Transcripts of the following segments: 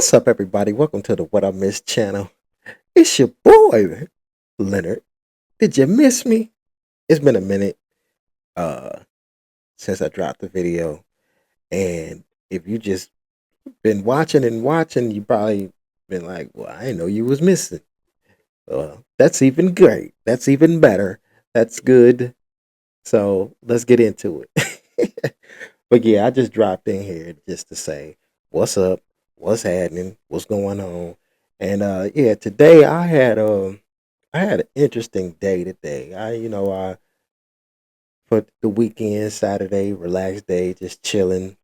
What's up, everybody? Welcome to the What I Missed channel. It's your boy, Leonard. Did you miss me? It's been a minute uh, since I dropped the video. And if you just been watching and watching, you probably been like, well, I didn't know you was missing. That's even great. That's even better. That's good. So let's get into it. But yeah, I just dropped in here just to say what's up, what's happening, what's going on. And yeah, today I had an interesting day today. I put the weekend, Saturday, relaxed day, just chilling,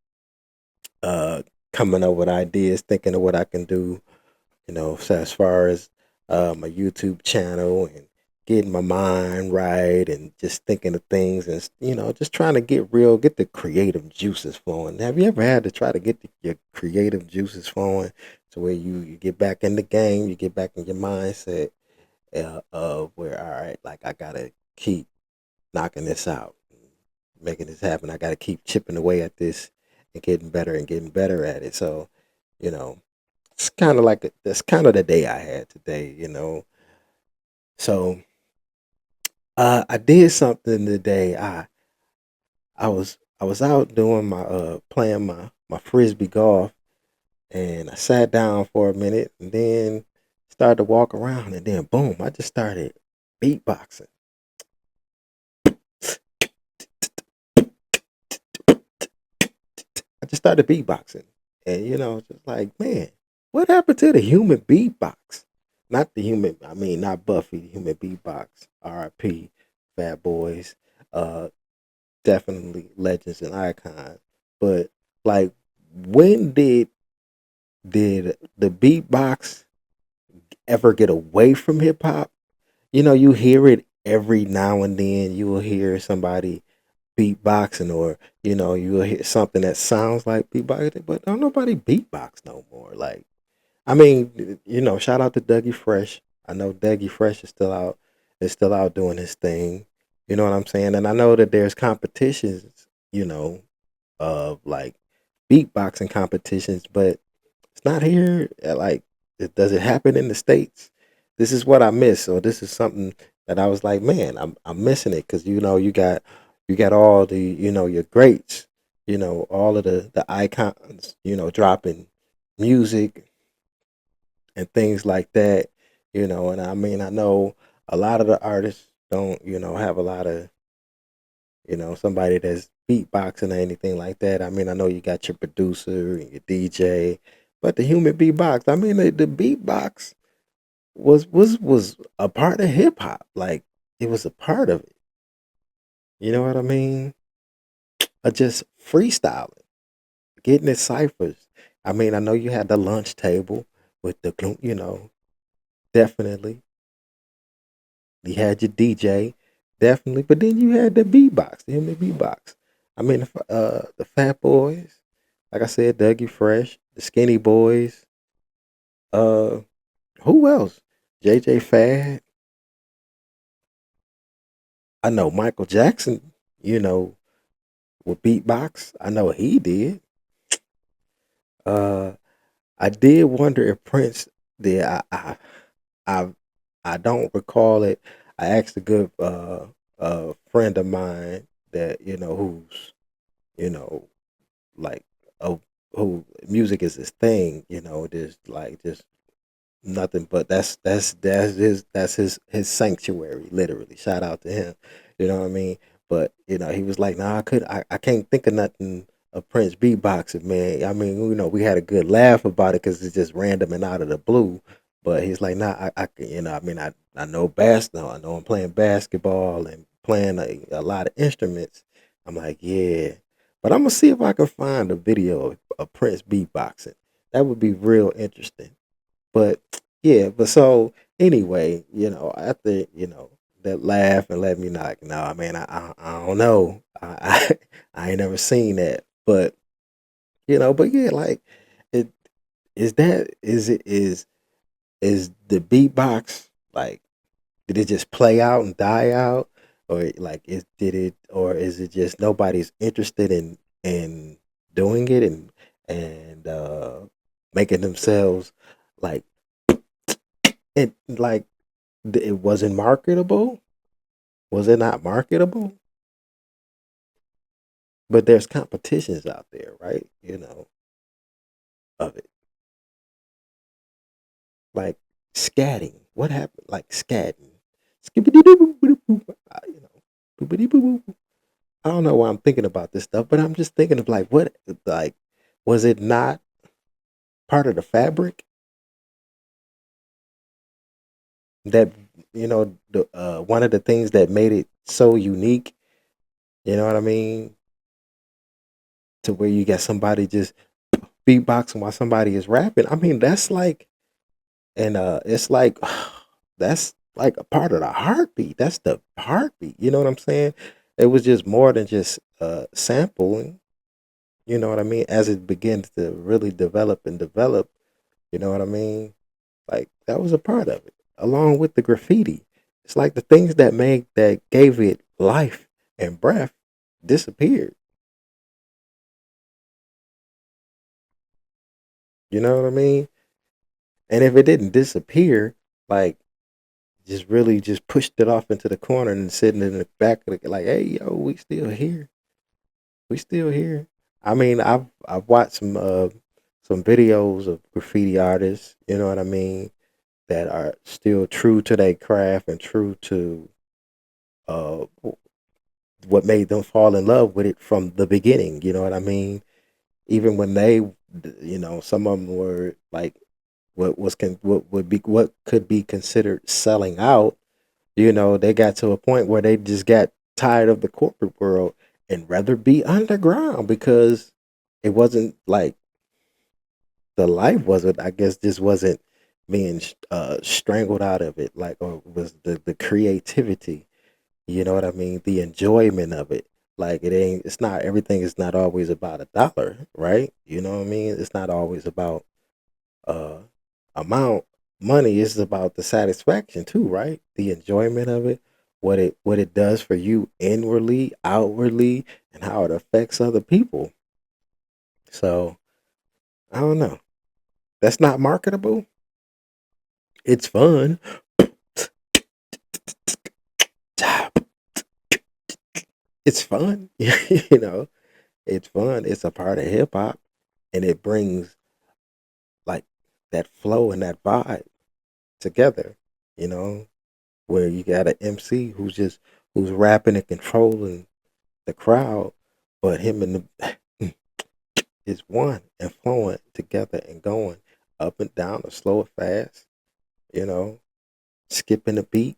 uh coming up with ideas, thinking of what I can do, so as far as my YouTube channel and getting my mind right and just thinking of things and just trying to get real, get the creative juices flowing. Have you ever had to try to get your creative juices flowing to where you get back in the game, you get back in your mindset of where, all right, like I gotta keep knocking this out, making this happen. I gotta keep chipping away at this and getting better at it. So, you know, it's kind of like that's kind of the day I had today. So I did something today. I was out doing my playing my frisbee golf, and I sat down for a minute, and then started to walk around, and then boom, I just started beatboxing. I just started beatboxing, and just like, man, what happened to the human beatbox? Not the human, I mean, not Buffy, the human beatbox. R.I.P. Fat Boys, uh, definitely legends and icons. But like, when did the beatbox ever get away from hip hop? You hear it every now and then. You will hear somebody beatboxing, or you will hear something that sounds like beatboxing, but don't nobody beatbox no more. Like, I mean, shout out to Dougie Fresh. I know Dougie Fresh is still out doing his thing. You know what I'm saying? And I know that there's competitions, of like beatboxing competitions, but it's not here. Like, does it happen in the States? This is what I miss. Or this is something that I was like, man, I'm missing it, because you got all the your greats, all of the icons, dropping music and things like that. And I mean, I know a lot of the artists don't have a lot of somebody that's beatboxing or anything like that. I mean, I know you got your producer and your DJ, but the human beatbox, I mean, the beatbox was a part of hip hop. Like, it was a part of it. You know what I mean? Just freestyling, getting it ciphers. I mean, I know you had the lunch table with the definitely. You had your DJ, definitely, but then you had the beatbox, the human beatbox. I mean, the Fat Boys, like I said, Dougie Fresh, the Skinny Boys. Uh, who else? JJ Fad. I know Michael Jackson. With beatbox. I know he did. Uh, I did wonder if Prince did. I, I don't recall it. I asked a good friend of mine that who's you know like oh who music is his thing. There's like just nothing but that's his sanctuary, literally. Shout out to him. You know what I mean? But he was like, nah, I can't think of nothing of Prince beatboxing, man. I mean, we had a good laugh about it because it's just random and out of the blue. But he's like, nah, I mean, I know now. I know I'm playing basketball and playing a lot of instruments. I'm like, yeah. But I'm gonna see if I can find a video of Prince beatboxing. That would be real interesting. But yeah, but so anyway, after that laugh and let me knock. No, man, I don't know. I ain't never seen that, but but yeah, like, it is the beatbox, like, did it just play out and die out, or like or is it just nobody's interested in doing it, and making themselves like it like it wasn't marketable. Was it not marketable? But there's competitions out there, right? Of it. Like scatting. What happened? Like scatting. Skibbity-doo-boo-boo-boo. Boopity-boo-boo. I don't know why I'm thinking about this stuff, but I'm just thinking of like what like was it not part of the fabric that the one of the things that made it so unique, you know what I mean? To where you got somebody just beatboxing while somebody is rapping. I mean, that's like and it's like that's like a part of the heartbeat. That's the heartbeat. You know what I'm saying? It was just more than just sampling. You know what I mean? As it begins to really develop and develop, you know what I mean? Like that was a part of it, along with the graffiti. It's like the things that gave it life and breath disappeared. You know what I mean? And if it didn't disappear, like just really just pushed it off into the corner and sitting in the back of the like, hey yo, we still here. We still here. I mean, I've watched some videos of graffiti artists, you know what I mean, that are still true to their craft and true to uh what made them fall in love with it from the beginning, you know what I mean? Even when they some of them were like what could be considered selling out. They got to a point where they just got tired of the corporate world and rather be underground because it wasn't like the life wasn't, I guess, just wasn't being strangled out of it, like, or was the creativity, you know what I mean? The enjoyment of it. Like, it's not, everything is not always about a dollar, right? You know what I mean? It's not always about uh amount money. Is about the satisfaction too, right? The enjoyment of it, what it does for you inwardly, outwardly, and how it affects other people. So I don't know. That's not marketable. It's fun. It's fun. you know, it's fun. It's a part of hip hop, and it brings like that flow and that vibe together. You know, where you got an MC who's rapping and controlling the crowd, but him and the is one and flowing together and going up and down or slow or fast, you know, skipping the beat,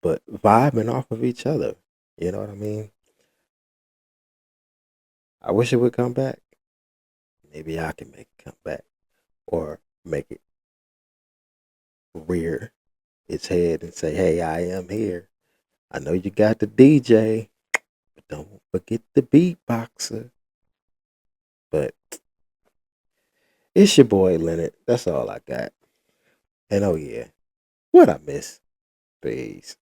but vibing off of each other. You know what I mean? I wish it would come back. Maybe I can make it come back or make it rear its head and say, hey, I am here. I know you got the DJ, but don't forget the beatboxer. But it's your boy Leonard. That's all I got. And oh yeah, what I miss. Peace.